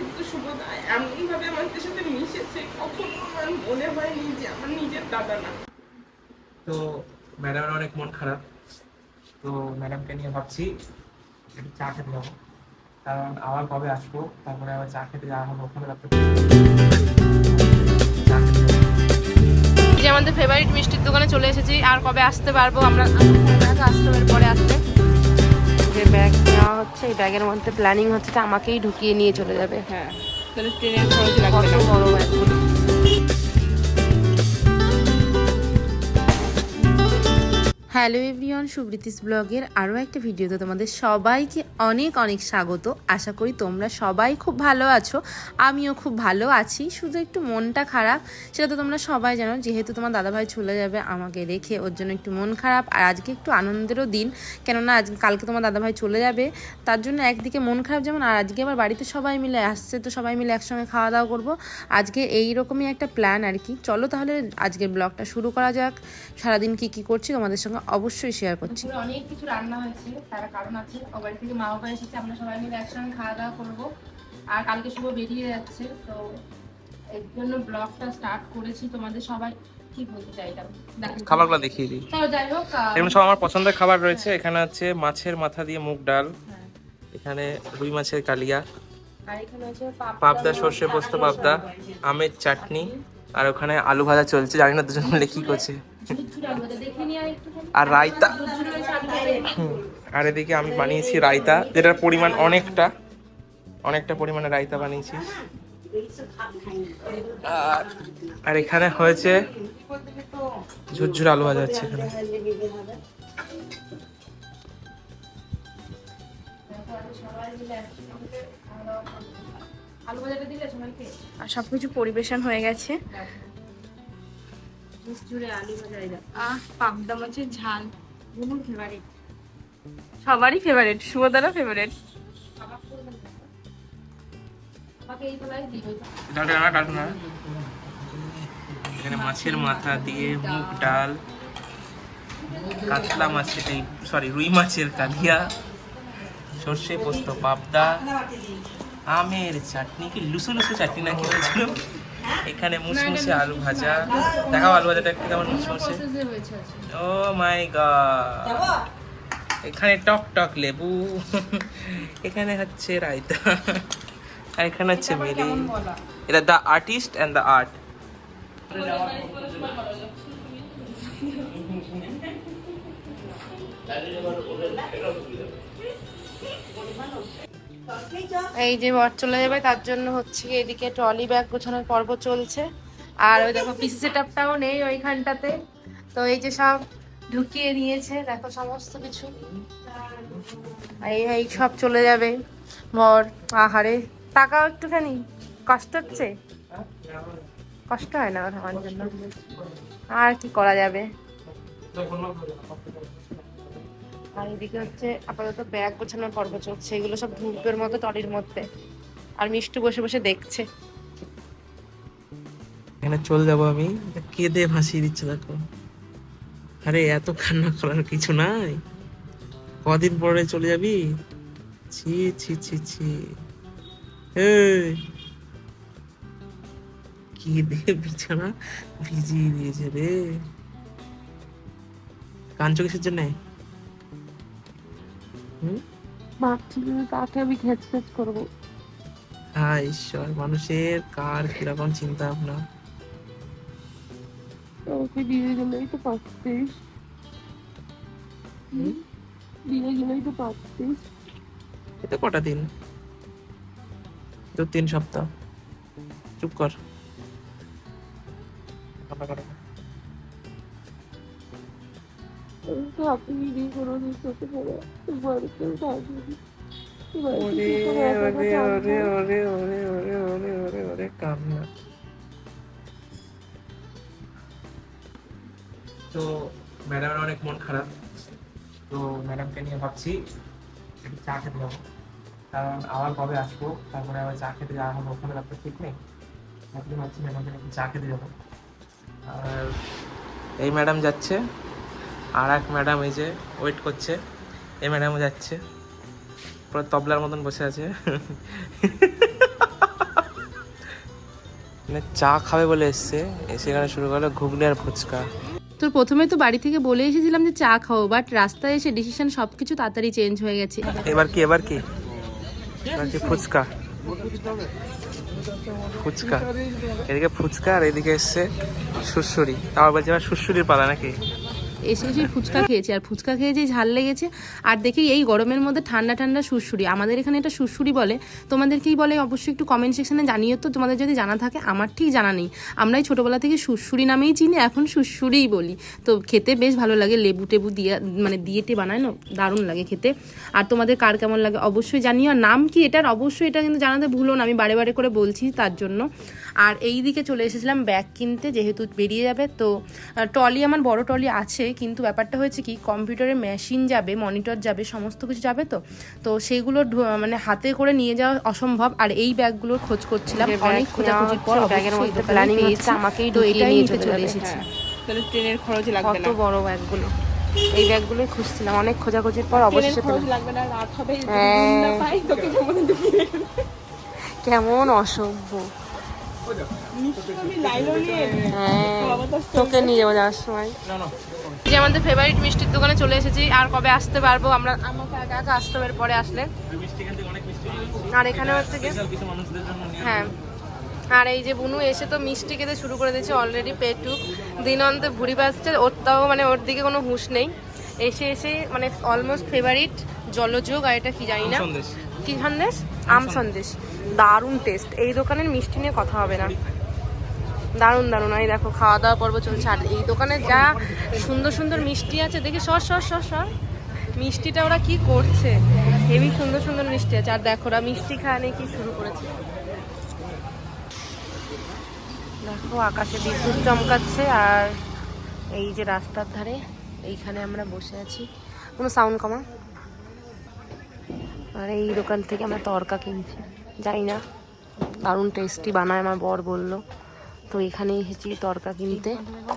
কিন্তু শুভদা এমনভাবে আমাদের সাথে মিশেছে, কখনো আমার মনে হয়নি যে আমার নিজের দাদা না। তো ম্যাডামের অনেক মন খারাপ, তো ম্যাডামকে নিয়ে ভাবছি একটু চা খেতে যাবো, কারণ আবার কবে আসবো, তারপরে আবার চা খেতে যাওয়া হবে ওখানে রাখতে চা খেতে যাবো। এই যে আমাদের ফেভারিট মিষ্টির দোকানে চলে এসেছি, আর কবে আসতে পারবো আমরা, আসতে পারবো পরে আসলে। যে ব্যাগ নেওয়া হচ্ছে, এই ব্যাগের মধ্যে প্ল্যানিং হচ্ছে যে আমাকেই ঢুকিয়ে নিয়ে চলে যাবে। হ্যাঁ, তাহলে ট্রেনের খরচ লাগবে কত না। বড় ব্যাগগুলো। হ্যালো এভরিওয়ান, সুব্রিতিস ব্লগের আরও একটা ভিডিওতে তোমাদের সবাইকে অনেক অনেক স্বাগত। আশা করি তোমরা সবাই খুব ভালো আছো, আমিও খুব ভালো আছি। শুধু একটু মনটা খারাপ, সেটা তো তোমরা সবাই জানো, যেহেতু তোমার দাদাভাই চলে যাবে আমাকে রেখে, ওর জন্য একটু মন খারাপ। আর আজকে একটু আনন্দেরও দিন, কেননা আজকে কালকে তোমার দাদাভাই চলে যাবে, তার জন্য একদিকে মন খারাপ যেমন, আর আজকে আবার বাড়িতে সবাই মিলে আসছে, তো সবাই মিলে একসঙ্গে খাওয়া দাওয়া করবো আজকে, এইরকমই একটা প্ল্যান আর কি। চলো তাহলে আজকের ব্লগটা শুরু করা যাক। সারাদিন কি কি করছি তোমাদের সঙ্গে অবশ্যই শেয়ার করছি। অনেক কিছু রান্না হয়েছে, তার কারণ আছে, ও বাড়ি থেকে মা বাবা এসেছে, আমরা সবাই মিলে একসঙ্গে খাওয়া দাওয়া করবো। আর কালকে শুভ বেরিয়ে যাচ্ছে, তো এর জন্য ব্লগটা স্টার্ট করেছি। তোমাদের সবাই কি বলতে চাইলাম, খাবারগুলো দেখিয়ে দিই। তো যাই হোক, এখানে সব আমার পছন্দের খাবার রয়েছে। এখানে আছে মাছের মাথা দিয়ে মুগ ডাল, এখানে রুই মাছের কালিয়া, আর এখানে আছে পাবদা সর্ষে পোস্ত পাবদা, আমের চাটনি, আর ওখানে আলু ভাজা চলছে, জানি না দুজন মিলে কি করছে, আর রায়তা। আর এদিকে আমি বানিয়েছি রায়তা, যেটার পরিমাণ অনেকটা পরিমাণে রায়তা বানিয়েছি। আর এখানে হয়েছে ঝুরঝুর আলু ভাজা হচ্ছে এখানে। আর সবকিছু পরিবেশন হয়ে গেছে। পাবদা মাছের ঝাল ফেভারিট, সবারই ফেভারিট, শুভদারও ফেভারিট। এখানে মাছের মাথা দিয়ে মুগ ডাল, কাতলা মাছের রুই মাছের কালিয়া, সর্ষে পোস্ত পাবদা, আমের চাটনি, কি লুসু লুসু চাটনি নাকি হয়েছিল, এখানে মুসমুসে আলু ভাজা। দেখাও আলু ভাজাটা একটু কেমন মুসমুসে। ও মাই গড, এখানে টক টক লেবু, এখানে হচ্ছে রায়তা, আর এখানে হচ্ছে মিলি। এটা the artist and the art. এই যে বর চলে যাবে, তার জন্য হচ্ছে এদিকে ট্রলি ব্যাগ গোছানোর পর্ব চলছে। আর ওই দেখো পিসি সেটআপটাও নেই ওইখানটাতে, তো এই যে সব ঢুকিয়ে নিয়েছে, দেখো সমস্ত কিছু। এই এই সব চলে যাবে বর। আহারে, টাকাও একটুখানি কষ্ট হচ্ছে, কষ্ট হয় না আমার জন্য, আর কি করা যাবে। আর এদিকে হচ্ছে আপাতত ব্যাগ গোছানোর পর্ব চলছে, এগুলো সব ধূপের মতো টলির মধ্যে। আর মিষ্টু বসে বসে দেখছে। এখানে চলে যাবো আমি, কেঁদে ভাসিয়ে দিচ্ছে দেখো। আরে এত কান্না করার কিছু নাই, কদিন পরে চলে যাবি। ছি ছি ছি ছি, কেঁদে বিছানা ভিজিয়ে দিয়েছে রে। কাঁদছো কিসের জন্য? ভাবছি কাকে আমি খেচ খেচ করবো। হ্যাঁ ঈশ্বর, মানুষের কার কিরকম চিন্তা ভাবনা। ওকে দিয়ে গেলেই তো পারতিস, দিয়ে গেলেই তো পারতিস। এতে কটা দিন, 2-3 সপ্তাহ। চুপ কর, কান্না করো না। থাকিনি রে কোনোদিন চোখে পড়ে, বাড়িতেও থাকিনি। ওরে ওরে ওরে ওরে ওরে ওরে ওরে ওরে ওরে কান্না। তো ম্যাডামের অনেক মন খারাপ, তো ম্যাডামকে নিয়ে ভাবছি একটু চা খেতে যাবো, কারণ আবার কবে আসবো, তারপরে আবার চা খেতে যাওয়া হবে ওখানে রাখতে ঠিক নেই। ভাবতে ভাবছি ম্যাডামকে একটু চা খেতে যাবো। আর এই ম্যাডাম যাচ্ছে, আর এক ম্যাডাম এই যে ওয়েট করছে, এই ম্যাডামও যাচ্ছে, পুরো তবলার মতন বসে আছে। মানে চা খাবে বলে এসছে, এসে এখানে শুরু করলো ঘুগনি আর ফুচকা। তো প্রথমে তো বাড়ি থেকে বলে এসেছিলাম যে চা খাও, বাট রাস্তায় এসে ডিসিশন সবকিছু তাড়াতাড়ি চেঞ্জ হয়ে গেছে। এবার কি এবার কি এবার কি ফুচকা, ফুচকা এদিকে ফুচকা আর এদিকে এসছে সুড়সুড়ি। তাও বলছে এবার সুড়সুড়ির পালা নাকি। এসে এসে ফুচকা খেয়েছি, আর ফুচকা খেয়ে যে ঝাল লেগেছে, আর দেখি এই গরমের মধ্যে ঠান্ডা ঠান্ডা সুড়সুড়ি, আমাদের এখানে এটা সুড়সুড়ি বলে, তোমাদের কি বলে অবশ্যই একটু কমেন্ট সেকশনে জানিও তো, তোমাদের যদি জানা থাকে। আমার ঠিক জানা নেই, আমরাই ছোটোবেলা থেকে সুড়সুড়ি নামেই চিনি, এখন সুড়সুড়িই বলি। তো খেতে বেশ ভালো লাগে, লেবু টেবু দিয়ে মানে দিয়েটে বানায় না, দারুণ লাগে খেতে। আর তোমাদের কার কেমন লাগে অবশ্যই জানিও। আর নাম কি এটার অবশ্যই এটা কিন্তু জানাতে ভুলো না, আমি বারে বারে করে বলছি তার জন্য। আর এই দিকে চলে এসেছিলাম ব্যাগ কিনতে, যেহেতু বেরিয়ে যাবে। তো ট্রলি আমার বড় ট্রলি আছে, কিন্তু ব্যাপারটা হয়েছে কি কম্পিউটারের মেশিন যাবে, মনিটর যাবে, সমস্ত কিছু যাবে। তো সেইগুলো মানে হাতে করে নিয়ে যাওয়া অসম্ভব। আর এই ব্যাগগুলোর খোঁজ করছিলাম, অনেক খোঁজাখুঁজির পর ব্যাগের মধ্যে প্ল্যানিং হচ্ছে আমাকেই ঢুকিয়ে নিয়ে চলে এসেছি। তাহলে ট্রেনের খরচ লাগবে কত না। বড় ব্যাগগুলো, এই ব্যাগগুলোই খুঁজছিলাম, অনেক খোঁজাখুঁজির পর অবশেষে খরচ পেলাম। লাগবে না, রাত হবে হ্যাঁ। না পাই তোকে যেমন ঢুকিয়ে কেমন অসভ্য। আমি লাইলও নিয়ে তোকে নিয়ে যাবো যাওয়ার সময়। যে আমাদের ফেভারিট মিষ্টির দোকানে চলে এসেছি, আর কবে আসতে পারবো আমরা, আমাকে আগে আগে আসতে হবে পরে আসলে। আর এখানে হচ্ছে কি হ্যাঁ, আর এই যে বুনু এসে তো মিষ্টি খেতে শুরু করে দিয়েছে অলরেডি, পেটুক দিন অন্তে ভুড়ি বাজছে, ওর তাও মানে ওর দিকে কোনো হুঁশ নেই। এসে এসে মানে অলমোস্ট ফেভারিট জলযোগ, আর এটা কি জানি না কি সন্দেশ, আম সন্দেশ, দারুণ টেস্ট। এই দোকানের মিষ্টি নিয়ে কথা হবে না, দারুণ দারুণ। এই দেখো খাওয়া দাওয়া পর্ব চলছে, আর এই দোকানে যা সুন্দর সুন্দর মিষ্টি আছে, দেখি সর সর সর সর, মিষ্টিটা ওরা কি করছে, হেভি সুন্দর সুন্দর মিষ্টি আছে। আর দেখো ওরা মিষ্টি খাওয়া নিয়ে কি শুরু করেছে, দেখো আকাশে বিদ্যুৎ চমকাচ্ছে। আর এই যে রাস্তার ধারে এইখানে আমরা বসে আছি, কোনো সাউন্ড কমা। আর এই দোকান থেকে আমরা তরকা কিনছি, জানি না দারুণ টেস্টি বানায়, আমার বর বললো। তো এখানে এসেছি তরকা কিনতে।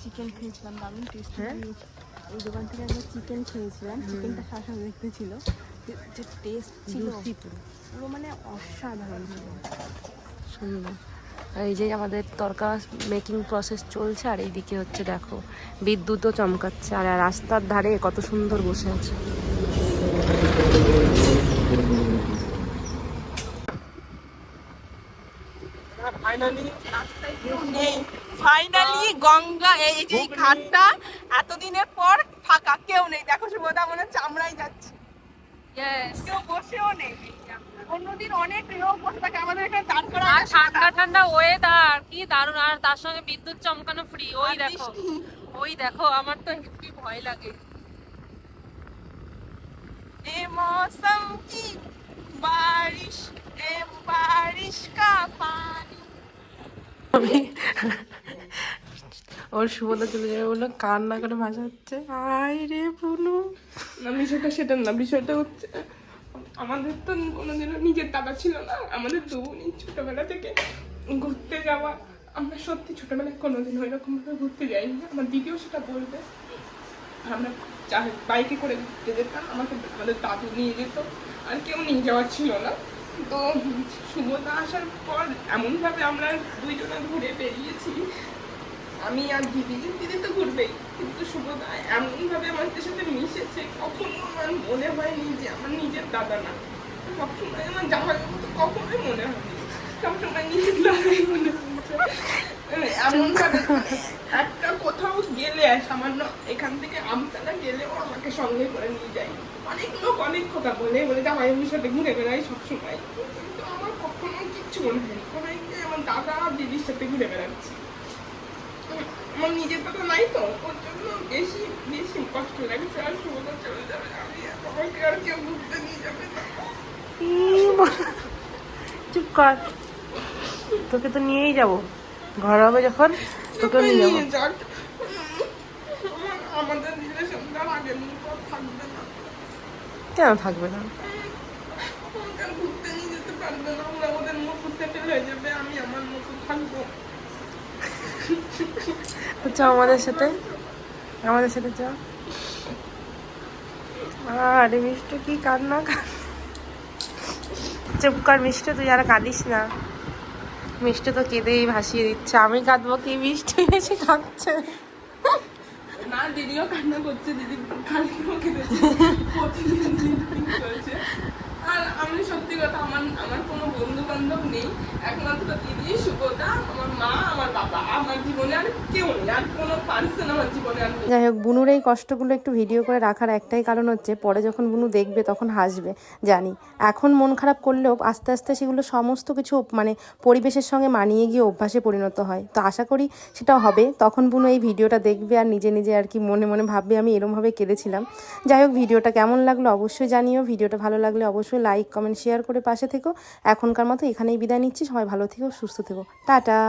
চিকেন খেয়েছিলাম, দারুণ টেস্টি। হ্যাঁ, এই দোকান থেকে একবার চিকেন খেয়েছিলাম, চিকেনটা শাসা দেখতে ছিল, যে টেস্ট ছিল পুরো মানে অসাধারণ ছিল, সুন্দর। আর এই যে আমাদের তরকা মেকিং প্রসেস চলছে, আর এইদিকে হচ্ছে দেখো বিদ্যুৎও চমকাচ্ছে, আর রাস্তার ধারে কত সুন্দর বসে আছে। ফাইনালি গঙ্গা, এই যে ঘাটটা এতদিনের পর ফাঁকা, কেউ নেই। দেখো শুভদা মনে হচ্ছে আমরাই যাচ্ছি, কেউ বসেও নেই। অন্যদিন অনেক লোক বসে থাকে, আমাদের এখানে দাঁড় করা আর ঠান্ডা ঠান্ডা ওয়েদার কি দারুণ, আর তার সঙ্গে বিদ্যুৎ চমকানো ফ্রি। ওই দেখো ওই দেখো, আমার তো একটু ভয় লাগে। এ মৌসম কি বারিশ, এ বারিশ কা পানি। ওর শুভদা চলে যাবে বললো, কান্না করে ভাসাচ্ছে, আয় রে বুনু। না বিষয়টা সেটা না, বিষয়টা হচ্ছে আমাদের তো কোনোদিনও নিজের দাদা ছিল না, আমাদের দুই ছোটবেলা থেকে ঘুরতে যাওয়া, আমরা সত্যি ছোটবেলায় কোনোদিন ওইরকম ভাবে ঘুরতে যাইনি। আমার দিদিও সেটা বলবে, আমরা বাইকে করে ঘুরতে যেতাম, আমাদের দাদু নিয়ে যেত, আর কেউ নিয়ে যাওয়ার ছিল না। তো শুভদা আসার পর এমনভাবে আমরা দুইজনে ঘুরে বেরিয়েছি, আমি আর দিদি, দিদি তো ঘুরবেই, কিন্তু শুভদা এমনভাবে আমাদের সাথে মিশেছে, কখনো আমার মনে হয়নি যে আমার নিজের দাদা না। সবসময় আমার জামাই মতো কখনোই মনে হয়নি, সবসময় নিজের দাদাই মনে হয়েছে। এমনভাবে একটা কোথাও গেলে সামান্য এখান থেকে আমতলা গেলেও আমাকে সঙ্গে করে নিয়ে যায়। অনেক লোক অনেক কথা বলে জামাইয়ের সাথে ঘুরে বেড়াই সবসময়, কিন্তু আমার কখনো কিচ্ছু মনে হয়নি, মনে হয় যে আমার দাদা আর দিদির সাথে ঘুরে বেড়াচ্ছি। আমার নিজের কথা নাই তো, ওর জন্য বেশি বেশি কষ্ট লাগছে। আর শুভদা চলে যাবে, আমি আমাকে আর কেউ ঘুরতে নিয়ে যাবে না। চুপ কর, তোকে তো নিয়েই যাবো, ঘর হবে যখন তোকে নিয়ে যাবো। যাক, আমাদের রিলেশনটা আগের মতো থাকবে না। কেন থাকবে না? আমাকে আর ঘুরতে নিয়ে যেতে পারবে না, ওরা ওদের মতো সেটেল হয়ে যাবে, আমি আমার মতো থাকবো। চ আমাদের সাথে, আমাদের সাথে চ। আরে মিষ্টি কি কান্না, চুপ কর মিষ্টি, তুই আর কাঁদিস না। মিষ্টি তো কেঁদেই ভাসিয়ে দিচ্ছে, আমি কাঁদবো কি মিষ্টি বেশি কাঁদছে। না দিদিও কান্না করছে, দিদি কালকেও কেঁদেছে, প্রতিদিন দিন করেছে। আর আমি সত্যি কথা, আমার কোনো বন্ধু বান্ধব নেই, একমাত্র দিদি, সুগতা, আমার মা, আমার বাবা, আমার জীবনে আর কেউ নেই, আর কোনো পার্সন আমার জীবনে আর নেই। যাই হোক, বুনুর এই কষ্টগুলো একটু ভিডিও করে রাখার একটাই কারণ হচ্ছে পরে যখন বুনু দেখবে তখন হাসবে, জানি। এখন মন খারাপ করলেও আস্তে আস্তে সেগুলো সমস্ত কিছু মানে পরিবেশের সঙ্গে মানিয়ে গিয়ে অভ্যাসে পরিণত হয়। তো আশা করি সেটা হবে, তখন বুনু এই ভিডিওটা দেখবে আর নিজে নিজে আর কি মনে মনে ভাববে আমি এরমভাবে কেঁদেছিলাম। যাই হোক, ভিডিওটা কেমন লাগলো অবশ্যই জানিও। ভিডিওটা ভালো লাগলে অবশ্যই লাইক কমেন্ট শেয়ার করে পাশে থেকো। এখনকার মতো এখানেই বিদায় নিচ্ছি, সবাই ভালো থেকো, সুস্থ থেকো, টাটা।